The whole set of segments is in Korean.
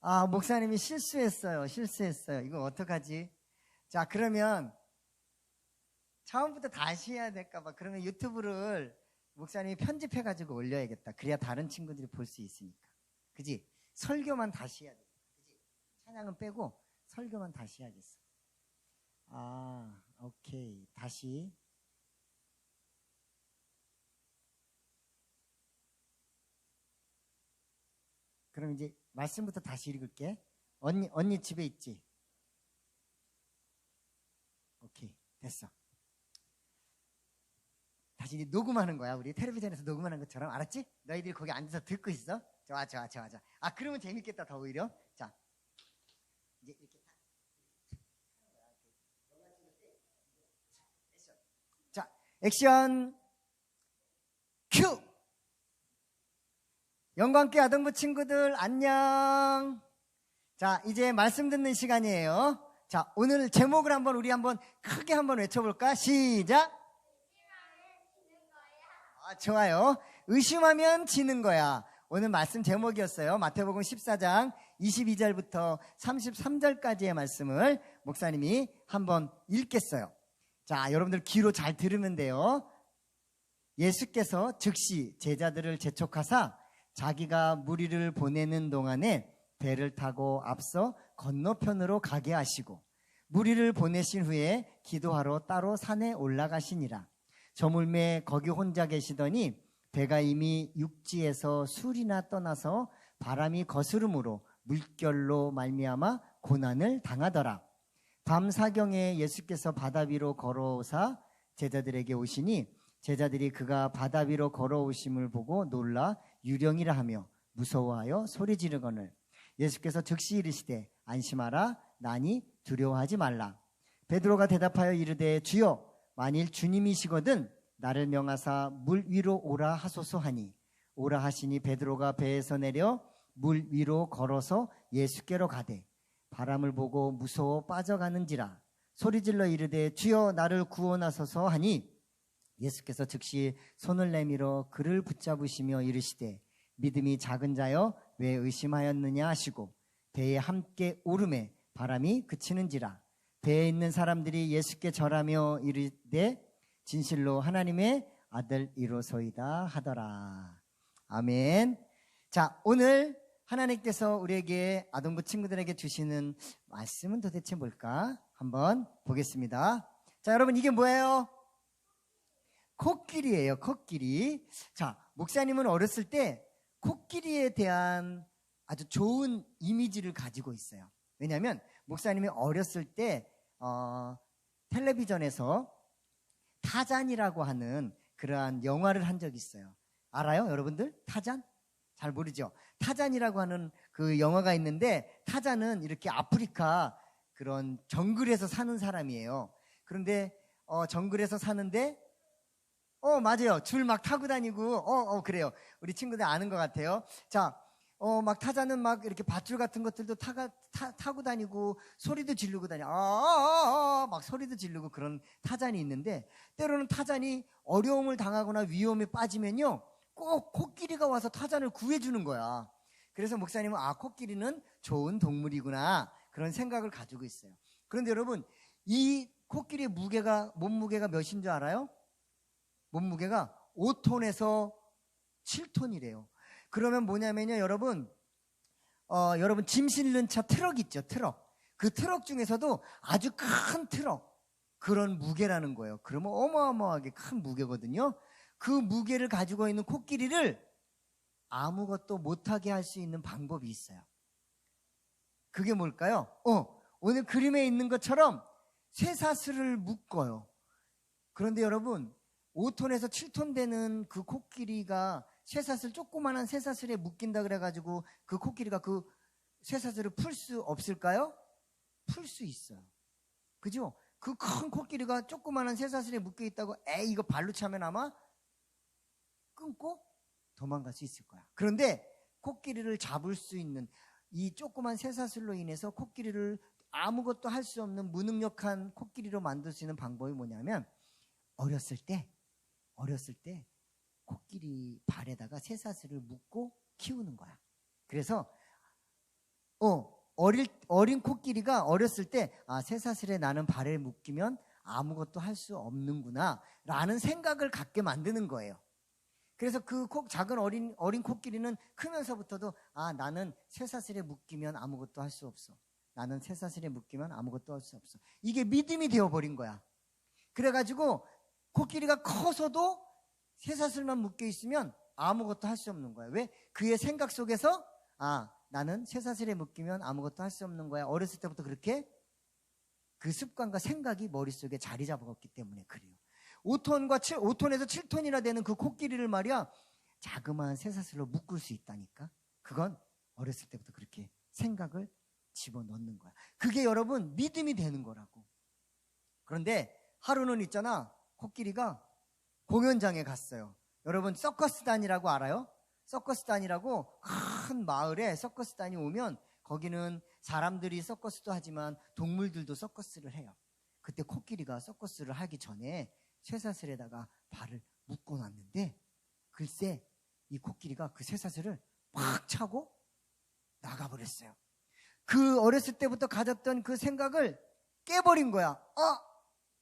아, 목사님이 실수했어요. 이거 어떡하지? 자, 그러면 처음부터 다시 해야 될까봐. 그러면 유튜브를 목사님이 편집해가지고 올려야겠다. 그래야 다른 친구들이 볼 수 있으니까. 그지? 설교만 다시 해야 돼. 그지? 찬양은 빼고 설교만 다시 해야겠어. 아, 오케이. 다시. 그럼 이제 말씀부터 다시 읽을게. 언니 집에 있지? 오케이. 됐어. 다시 이제 녹음하는 거야. 우리 텔레비전에서 녹음하는 것처럼. 알았지? 너희들이 거기 앉아서 듣고 있어. 좋아. 아, 그러면 재밌겠다. 더 오히려. 자, 이제 이렇게. 자, 액션. 큐! 영광께 아동부 친구들 안녕. 자, 이제 말씀 듣는 시간이에요. 자, 오늘 제목을 우리 한번 크게 한번 외쳐볼까? 시작. 아, 좋아요. 의심하면 지는 거야. 오늘 말씀 제목이었어요. 마태복음 14장 22절부터 33절까지의 말씀을 목사님이 한번 읽겠어요. 자, 여러분들 귀로 잘 들으면 돼요. 예수께서 즉시 제자들을 재촉하사 자기가 무리를 보내는 동안에 배를 타고 앞서 건너편으로 가게 하시고 무리를 보내신 후에 기도하러 따로 산에 올라가시니라. 저물매 거기 혼자 계시더니 배가 이미 육지에서 술이나 떠나서 바람이 거스름으로 물결로 말미암아 고난을 당하더라. 밤 사경에 예수께서 바다 위로 걸어오사 제자들에게 오시니 제자들이 그가 바다 위로 걸어오심을 보고 놀라 유령이라 하며 무서워하여 소리 지르거늘 예수께서 즉시 이르시되 안심하라 나니 두려워하지 말라. 베드로가 대답하여 이르되 주여 만일 주님이시거든 나를 명하사 물 위로 오라 하소서 하니 오라 하시니 베드로가 배에서 내려 물 위로 걸어서 예수께로 가되 바람을 보고 무서워 빠져가는지라 소리질러 이르되 주여 나를 구원하소서 하니 예수께서 즉시 손을 내밀어 그를 붙잡으시며 이르시되 믿음이 작은 자여 왜 의심하였느냐 하시고 배에 함께 오름에 바람이 그치는지라 배에 있는 사람들이 예수께 절하며 이르되 진실로 하나님의 아들이로소이다 하더라. 아멘. 자, 오늘 하나님께서 우리에게 아동부 친구들에게 주시는 말씀은 도대체 뭘까? 한번 보겠습니다. 자, 여러분 이게 뭐예요? 코끼리예요. 코끼리. 자, 목사님은 어렸을 때 코끼리에 대한 아주 좋은 이미지를 가지고 있어요. 왜냐하면 목사님이 어렸을 때 텔레비전에서 타잔이라고 하는 그러한 영화를 한 적이 있어요. 알아요, 여러분들? 타잔? 잘 모르죠? 타잔이라고 하는 그 영화가 있는데 타잔은 이렇게 아프리카 그런 정글에서 사는 사람이에요. 그런데 정글에서 사는데 맞아요. 줄 막 타고 다니고 그래요. 우리 친구들 아는 것 같아요. 자, 막 타자는 막 이렇게 밧줄 같은 것들도 타고 다니고 소리도 지르고 막 소리도 지르고 그런 타잔이 있는데 때로는 타잔이 어려움을 당하거나 위험에 빠지면요 꼭 코끼리가 와서 타잔을 구해주는 거야. 그래서 목사님은 코끼리는 좋은 동물이구나 그런 생각을 가지고 있어요. 그런데 여러분 이 코끼리의 몸무게가 몇인 줄 알아요? 몸무게가 5톤에서 7톤이래요. 그러면 뭐냐면요, 여러분 짐 실는 차 트럭 있죠, 트럭. 그 트럭 중에서도 아주 큰 트럭, 그런 무게라는 거예요. 그러면 어마어마하게 큰 무게거든요. 그 무게를 가지고 있는 코끼리를 아무것도 못하게 할 수 있는 방법이 있어요. 그게 뭘까요? 오늘 그림에 있는 것처럼 쇠사슬을 묶어요. 그런데 여러분 5톤에서 7톤 되는 그 코끼리가 조그만한 쇠사슬에 묶인다 그래가지고 그 코끼리가 그 쇠사슬을 풀 수 없을까요? 풀 수 있어요. 그죠? 그 큰 코끼리가 조그만한 쇠사슬에 묶여 있다고 이거 발로 차면 아마 끊고 도망갈 수 있을 거야. 그런데 코끼리를 잡을 수 있는 이 조그만 쇠사슬로 인해서 코끼리를 아무것도 할 수 없는 무능력한 코끼리로 만들 수 있는 방법이 뭐냐면 어렸을 때 코끼리 발에다가 쇠사슬을 묶고 키우는 거야. 그래서 어린 코끼리가 어렸을 때 쇠사슬에 나는 발에 묶이면 아무것도 할 수 없는구나 라는 생각을 갖게 만드는 거예요. 그래서 그 작은 어린 코끼리는 크면서부터도 나는 쇠사슬에 묶이면 아무것도 할 수 없어. 나는 쇠사슬에 묶이면 아무것도 할 수 없어. 이게 믿음이 되어버린 거야. 그래가지고 코끼리가 커서도 쇠사슬만 묶여 있으면 아무것도 할 수 없는 거야. 왜? 그의 생각 속에서 나는 쇠사슬에 묶이면 아무것도 할 수 없는 거야. 어렸을 때부터 그렇게 그 습관과 생각이 머릿속에 자리 잡았기 때문에 그래요. 5톤에서 7톤이나 되는 그 코끼리를 말이야 자그마한 쇠사슬로 묶을 수 있다니까. 그건 어렸을 때부터 그렇게 생각을 집어넣는 거야. 그게 여러분 믿음이 되는 거라고. 그런데 하루는 있잖아, 코끼리가 공연장에 갔어요. 여러분 서커스단이라고 알아요? 서커스단이라고 큰 마을에 서커스단이 오면 거기는 사람들이 서커스도 하지만 동물들도 서커스를 해요. 그때 코끼리가 서커스를 하기 전에 쇠사슬에다가 발을 묶어놨는데 글쎄 이 코끼리가 그 쇠사슬을 팍 차고 나가버렸어요. 그 어렸을 때부터 가졌던 그 생각을 깨버린 거야.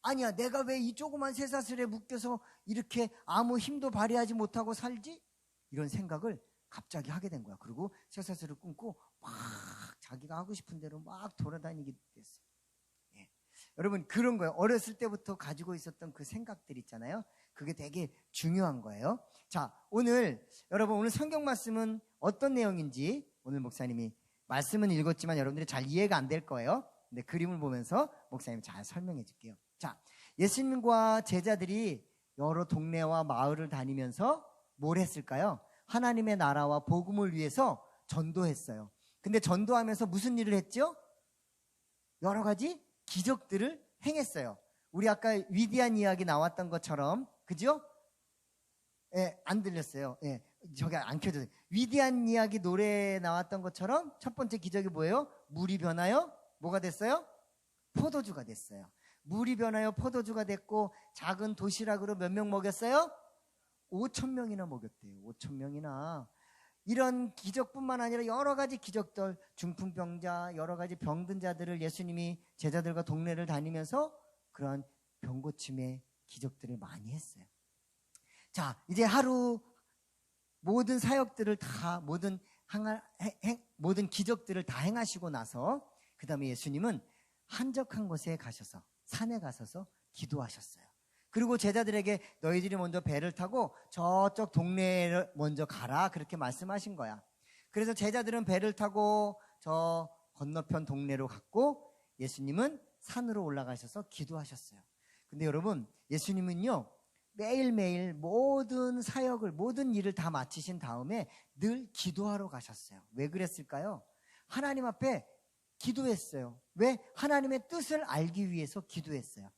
아니야, 내가 왜 이 조그만 쇠사슬에 묶여서 이렇게 아무 힘도 발휘하지 못하고 살지? 이런 생각을 갑자기 하게 된 거야. 그리고 쇠사슬을 끊고 막 자기가 하고 싶은 대로 막 돌아다니게 됐어요. 예. 여러분 그런 거예요. 어렸을 때부터 가지고 있었던 그 생각들 있잖아요. 그게 되게 중요한 거예요. 자, 여러분 오늘 성경 말씀은 어떤 내용인지 오늘 목사님이 말씀은 읽었지만 여러분들이 잘 이해가 안 될 거예요. 근데 그림을 보면서 목사님이 잘 설명해 줄게요. 자, 예수님과 제자들이 여러 동네와 마을을 다니면서 뭘 했을까요? 하나님의 나라와 복음을 위해서 전도했어요. 근데 전도하면서 무슨 일을 했죠? 여러 가지 기적들을 행했어요. 우리 아까 위대한 이야기 나왔던 것처럼, 그죠? 예, 안 들렸어요. 예, 저기 안 켜져요. 위대한 이야기 노래에 나왔던 것처럼 첫 번째 기적이 뭐예요? 물이 변하여 뭐가 됐어요? 포도주가 됐어요. 물이 변하여 포도주가 됐고 작은 도시락으로 몇 명 먹였어요? 5,000명이나 먹였대요. 5,000명이나. 이런 기적뿐만 아니라 여러 가지 기적들, 중풍병자, 여러 가지 병든 자들을 예수님이 제자들과 동네를 다니면서 그러한 병고침의 기적들을 많이 했어요. 자, 이제 하루 모든 사역들을 다, 모든 기적들을 다 행하시고 나서 그 다음에 예수님은 한적한 곳에 가셔서 산에 가셔서 기도하셨어요. 그리고 제자들에게 너희들이 먼저 배를 타고 저쪽 동네에 먼저 가라 그렇게 말씀하신 거야. 그래서 제자들은 배를 타고 저 건너편 동네로 갔고 예수님은 산으로 올라가셔서 기도하셨어요. 근데 여러분 예수님은요 매일매일 모든 사역을 모든 일을 다 마치신 다음에 늘 기도하러 가셨어요. 왜 그랬을까요? 하나님 앞에 기도했어요. 왜? 하나님의 뜻을 알기 위해서 기도했어요.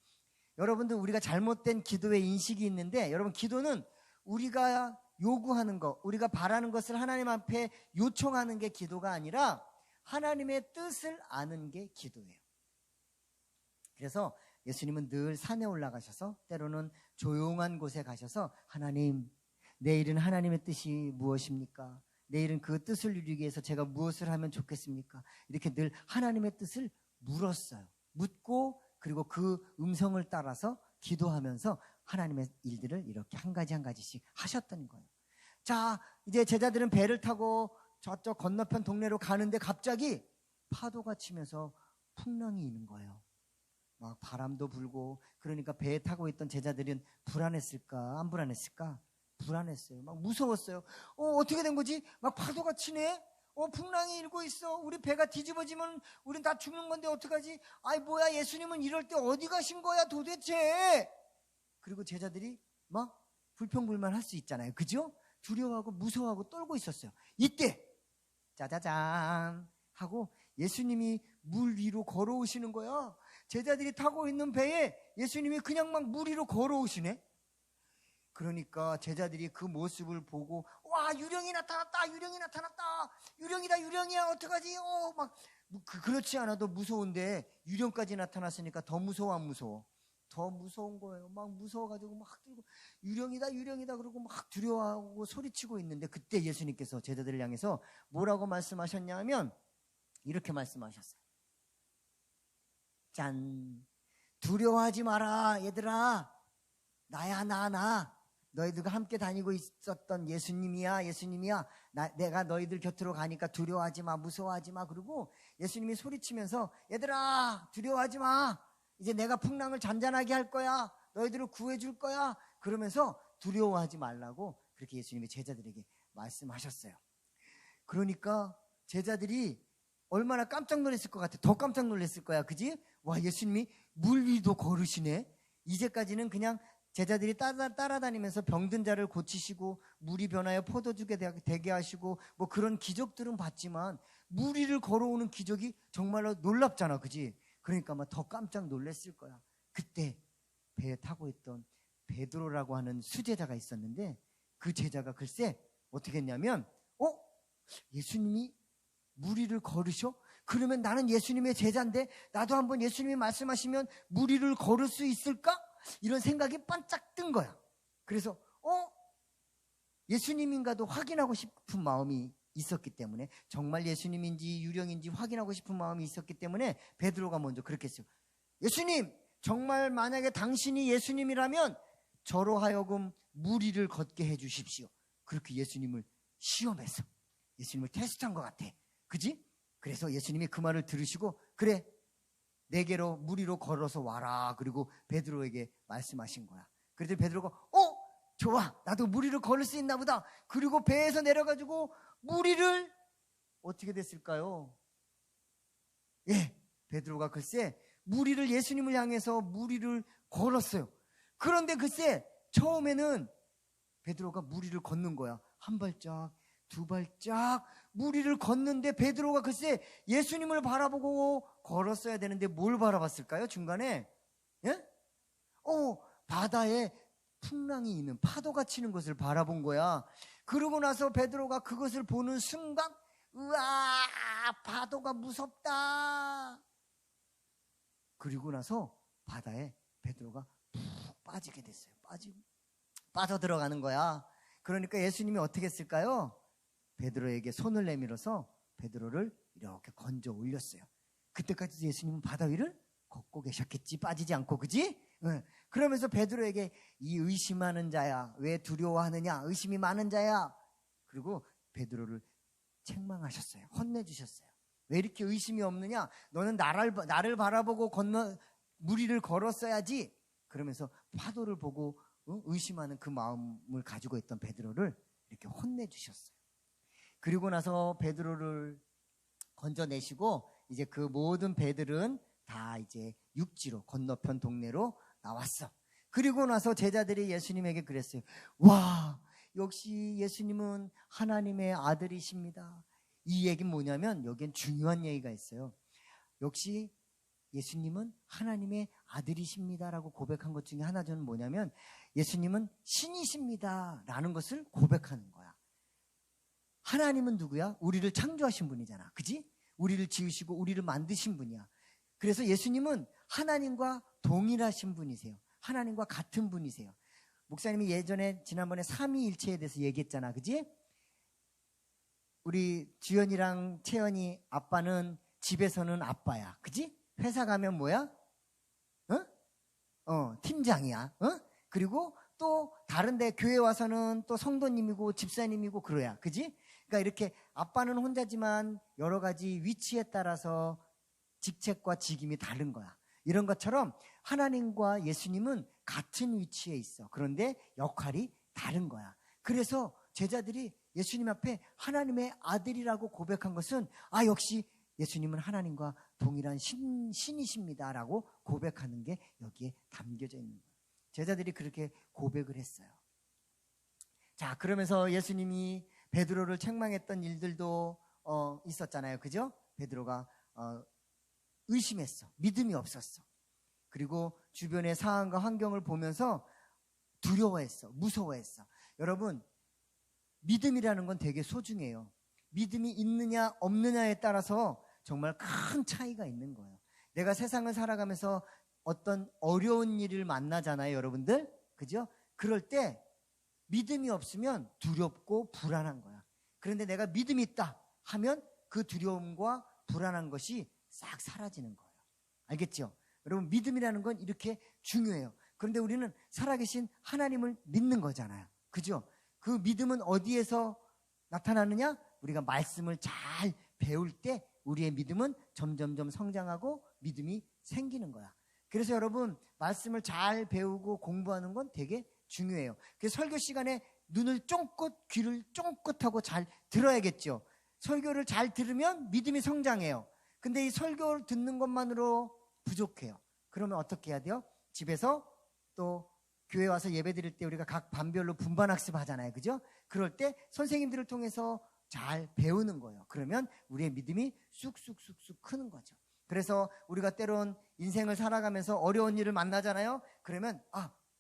여러분들 우리가 잘못된 기도의 인식이 있는데 여러분 기도는 우리가 요구하는 것, 우리가 바라는 것을 하나님 앞에 요청하는 게 기도가 아니라 하나님의 뜻을 아는 게 기도예요. 그래서 예수님은 늘 산에 올라가셔서 때로는 조용한 곳에 가셔서 하나님, 내일은 하나님의 뜻이 무엇입니까? 내일은 그 뜻을 이루기 위해서 제가 무엇을 하면 좋겠습니까? 이렇게 늘 하나님의 뜻을 물었어요. 묻고 그리고 그 음성을 따라서 기도하면서 하나님의 일들을 이렇게 한 가지 한 가지씩 하셨던 거예요. 자, 이제 제자들은 배를 타고 저쪽 건너편 동네로 가는데 갑자기 파도가 치면서 풍랑이 있는 거예요. 막 바람도 불고 그러니까 배에 타고 있던 제자들은 불안했을까? 안 불안했을까? 불안했어요. 막 무서웠어요. 어떻게 된 거지? 막 파도가 치네? 풍랑이 일고 있어. 우리 배가 뒤집어지면 우린 다 죽는 건데 어떡하지? 아이 뭐야 예수님은 이럴 때 어디 가신 거야 도대체? 그리고 제자들이 막 불평불만 할 수 있잖아요. 그죠? 두려워하고 무서워하고 떨고 있었어요. 이때 짜자잔 하고 예수님이 물 위로 걸어오시는 거야. 제자들이 타고 있는 배에 예수님이 그냥 막 물 위로 걸어오시네. 그러니까 제자들이 그 모습을 보고 와 유령이 나타났다 유령이 나타났다 유령이다 유령이야 어떡하지 막 그렇지 않아도 무서운데 유령까지 나타났으니까 더 무서워 안 무서워? 더 무서운 거예요. 막 무서워가지고 막 들고 유령이다 유령이다 그러고 막 두려워하고 소리치고 있는데 그때 예수님께서 제자들을 향해서 뭐라고 말씀하셨냐 하면 이렇게 말씀하셨어요. 짠. 두려워하지 마라, 얘들아. 나야, 나. 너희들과 함께 다니고 있었던 예수님이야. 내가 너희들 곁으로 가니까 두려워하지 마, 무서워하지 마. 그리고 예수님이 소리치면서 얘들아, 두려워하지 마. 이제 내가 풍랑을 잔잔하게 할 거야. 너희들을 구해줄 거야. 그러면서 두려워하지 말라고 그렇게 예수님이 제자들에게 말씀하셨어요. 그러니까 제자들이 얼마나 깜짝 놀랐을 것 같아. 더 깜짝 놀랐을 거야. 그지? 와, 예수님이 물 위도 걸으시네. 이제까지는 그냥 제자들이 따라다니면서 병든 자를 고치시고 물이 변하여 포도주게 되게 하시고 뭐 그런 기적들은 봤지만 물 위를 걸어오는 기적이 정말로 놀랍잖아. 그지? 그러니까 막 더 깜짝 놀랐을 거야. 그때 배에 타고 있던 베드로라고 하는 수제자가 있었는데 그 제자가 글쎄 어떻게 했냐면 예수님이 물 위를 걸으셔? 그러면 나는 예수님의 제자인데 나도 한번 예수님이 말씀하시면 물 위를 걸을 수 있을까? 이런 생각이 반짝 뜬 거야. 그래서 예수님인가도 확인하고 싶은 마음이 있었기 때문에 정말 예수님인지 유령인지 확인하고 싶은 마음이 있었기 때문에 베드로가 먼저 그렇게 했어요. 예수님, 정말 만약에 당신이 예수님이라면 저로 하여금 물 위를 걷게 해주십시오. 그렇게 예수님을 시험했어. 예수님을 테스트한 것 같아. 그지? 그래서 예수님이 그 말을 들으시고 그래, 내게로 물 위로 걸어서 와라. 그리고 베드로에게 말씀하신 거야. 그래서 베드로가 좋아, 나도 물 위로 걸을 수 있나 보다. 그리고 배에서 내려가지고 물 위를 어떻게 됐을까요? 베드로가 글쎄 물 위를 예수님을 향해서 물 위를 걸었어요. 그런데 글쎄 처음에는 베드로가 물 위를 걷는 거야. 한 발짝, 두 발짝 물 위를 걷는데 베드로가 글쎄 예수님을 바라보고 걸었어야 되는데 뭘 바라봤을까요? 중간에 바다에 풍랑이 있는, 파도가 치는 것을 바라본 거야. 그러고 나서 베드로가 그것을 보는 순간 우와, 파도가 무섭다. 그리고 나서 바다에 베드로가 푹 빠지게 됐어요. 빠져 들어가는 거야. 그러니까 예수님이 어떻게 했을까요? 베드로에게 손을 내밀어서 베드로를 이렇게 건져 올렸어요. 그때까지 예수님은 바다 위를 걷고 계셨겠지, 빠지지 않고. 그지? 그러면서 베드로에게 이 의심하는 자야, 왜 두려워하느냐, 의심이 많은 자야. 그리고 베드로를 책망하셨어요. 혼내주셨어요. 왜 이렇게 의심이 없느냐? 너는 나를 바라보고 물 위를 걸었어야지. 그러면서 파도를 보고 의심하는 그 마음을 가지고 있던 베드로를 이렇게 혼내주셨어요. 그리고 나서 베드로를 건져내시고 이제 그 모든 배들은 다 이제 육지로 건너편 동네로 나왔어. 그리고 나서 제자들이 예수님에게 그랬어요. 와, 역시 예수님은 하나님의 아들이십니다. 이 얘기는 뭐냐면 여기엔 중요한 얘기가 있어요. 역시 예수님은 하나님의 아들이십니다라고 고백한 것 중에 하나는 뭐냐면 예수님은 신이십니다 라는 것을 고백하는 거야. 하나님은 누구야? 우리를 창조하신 분이잖아. 그지? 우리를 지으시고 우리를 만드신 분이야. 그래서 예수님은 하나님과 동일하신 분이세요. 하나님과 같은 분이세요. 목사님이 예전에 지난번에 삼위일체에 대해서 얘기했잖아. 그지? 우리 주연이랑 채연이 아빠는 집에서는 아빠야. 그지? 회사 가면 뭐야? 팀장이야. 그리고 또 다른데 교회 와서는 또 성도님이고 집사님이고 그래야. 그지? 그러니까 이렇게 아빠는 혼자지만 여러 가지 위치에 따라서 직책과 직임이 다른 거야. 이런 것처럼 하나님과 예수님은 같은 위치에 있어. 그런데 역할이 다른 거야. 그래서 제자들이 예수님 앞에 하나님의 아들이라고 고백한 것은 역시 예수님은 하나님과 동일한 신이십니다라고 고백하는 게 여기에 담겨져 있는 거예요. 제자들이 그렇게 고백을 했어요. 자, 그러면서 예수님이 베드로를 책망했던 일들도 있었잖아요. 그죠? 베드로가 의심했어. 믿음이 없었어. 그리고 주변의 상황과 환경을 보면서 두려워했어. 무서워했어. 여러분, 믿음이라는 건 되게 소중해요. 믿음이 있느냐 없느냐에 따라서 정말 큰 차이가 있는 거예요. 내가 세상을 살아가면서 어떤 어려운 일을 만나잖아요, 여러분들. 그죠? 그럴 때 믿음이 없으면 두렵고 불안한 거야. 그런데 내가 믿음이 있다 하면 그 두려움과 불안한 것이 싹 사라지는 거예요. 알겠죠? 여러분, 믿음이라는 건 이렇게 중요해요. 그런데 우리는 살아계신 하나님을 믿는 거잖아요. 그죠? 그 믿음은 어디에서 나타나느냐? 우리가 말씀을 잘 배울 때 우리의 믿음은 점점점 성장하고 믿음이 생기는 거야. 그래서 여러분, 말씀을 잘 배우고 공부하는 건 되게 중요해요. 그래서 설교 시간에 눈을 쫑긋, 귀를 쫑긋하고 잘 들어야겠죠. 설교를 잘 들으면 믿음이 성장해요. 근데 이 설교를 듣는 것만으로 부족해요. 그러면 어떻게 해야 돼요? 집에서 또 교회 와서 예배 드릴 때 우리가 각 반별로 분반 학습하잖아요. 그죠? 그럴 때 선생님들을 통해서 잘 배우는 거예요. 그러면 우리의 믿음이 쑥쑥쑥쑥 크는 거죠. 그래서 우리가 때론 인생을 살아가면서 어려운 일을 만나잖아요. 그러면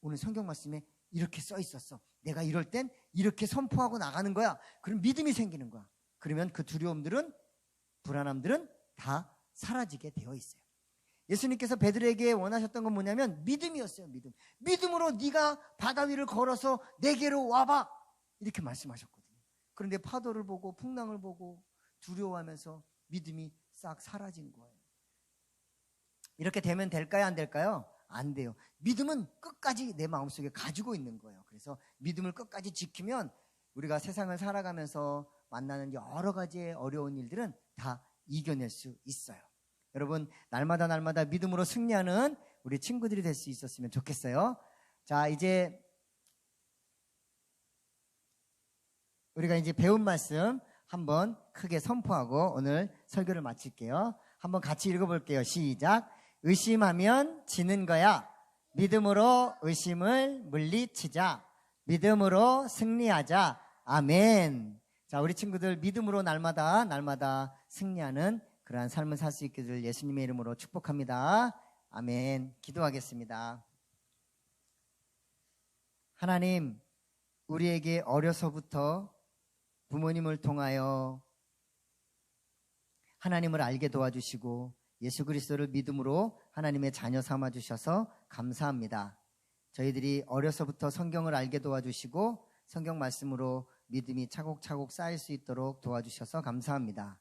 오늘 성경 말씀에 이렇게 써 있었어. 내가 이럴 땐 이렇게 선포하고 나가는 거야. 그럼 믿음이 생기는 거야. 그러면 그 두려움들은, 불안함들은 다 사라지게 되어 있어요. 예수님께서 베드로에게 원하셨던 건 뭐냐면 믿음이었어요. 믿음으로 네가 바다 위를 걸어서 내게로 와봐, 이렇게 말씀하셨거든요. 그런데 파도를 보고 풍랑을 보고 두려워하면서 믿음이 싹 사라진 거예요. 이렇게 되면 될까요? 안 될까요? 안 돼요. 믿음은 끝까지 내 마음속에 가지고 있는 거예요. 그래서 믿음을 끝까지 지키면 우리가 세상을 살아가면서 만나는 여러 가지의 어려운 일들은 다 이겨낼 수 있어요. 여러분, 날마다 믿음으로 승리하는 우리 친구들이 될 수 있었으면 좋겠어요. 자, 이제 우리가 이제 배운 말씀 한번 크게 선포하고 오늘 설교를 마칠게요. 한번 같이 읽어볼게요. 시작. 의심하면 지는 거야. 믿음으로 의심을 물리치자. 믿음으로 승리하자. 아멘. 자, 우리 친구들 믿음으로 날마다 승리하는 그러한 삶을 살 수 있기를 예수님의 이름으로 축복합니다. 아멘. 기도하겠습니다. 하나님, 우리에게 어려서부터 부모님을 통하여 하나님을 알게 도와주시고 예수 그리스도를 믿음으로 하나님의 자녀 삼아주셔서 감사합니다. 저희들이 어려서부터 성경을 알게 도와주시고 성경 말씀으로 믿음이 차곡차곡 쌓일 수 있도록 도와주셔서 감사합니다.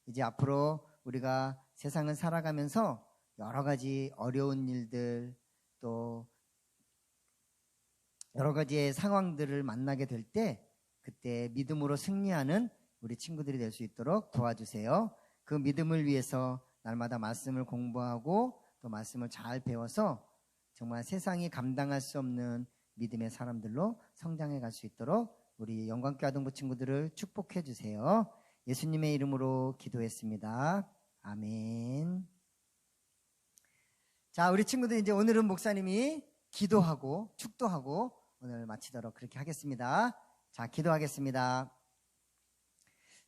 이제 앞으로 우리가 세상을 살아가면서 여러 가지 어려운 일들, 또 여러 가지의 상황들을 만나게 될 때 그때 믿음으로 승리하는 우리 친구들이 될 수 있도록 도와주세요. 그 믿음을 위해서 날마다 말씀을 공부하고 또 말씀을 잘 배워서 정말 세상이 감당할 수 없는 믿음의 사람들로 성장해 갈 수 있도록 우리 영광교회 아동부 친구들을 축복해 주세요. 예수님의 이름으로 기도했습니다. 아멘. 자, 우리 친구들 이제 오늘은 목사님이 기도하고 축도하고 오늘 마치도록 그렇게 하겠습니다. 자, 기도하겠습니다.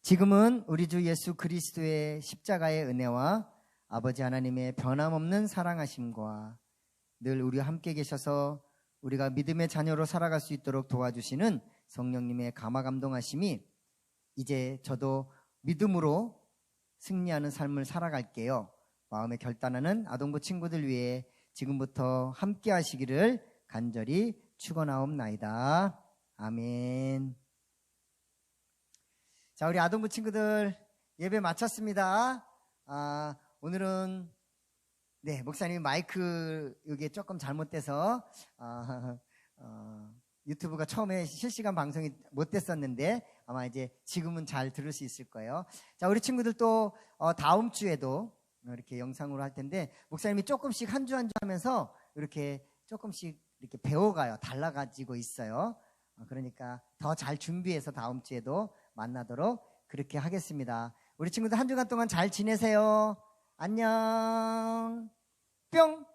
지금은 우리 주 예수 그리스도의 십자가의 은혜와 아버지 하나님의 변함없는 사랑하심과 늘 우리와 함께 계셔서 우리가 믿음의 자녀로 살아갈 수 있도록 도와주시는 성령님의 감화감동하심이 이제 저도 믿음으로 승리하는 삶을 살아갈게요. 마음에 결단하는 아동부 친구들 위해 지금부터 함께 하시기를 간절히 축원하옵나이다. 아멘. 자, 우리 아동부 친구들 예배 마쳤습니다. 오늘은 목사님이 마이크 여기에 조금 잘못돼서 유튜브가 처음에 실시간 방송이 못 됐었는데 아마 이제 지금은 잘 들을 수 있을 거예요. 자, 우리 친구들 또 다음 주에도 이렇게 영상으로 할 텐데 목사님이 조금씩 한 주 한 주 하면서 이렇게 조금씩 이렇게 배워가요. 달라가지고 있어요. 그러니까 더 잘 준비해서 다음 주에도 만나도록 그렇게 하겠습니다. 우리 친구들 한 주간 동안 잘 지내세요. 안녕. 뿅.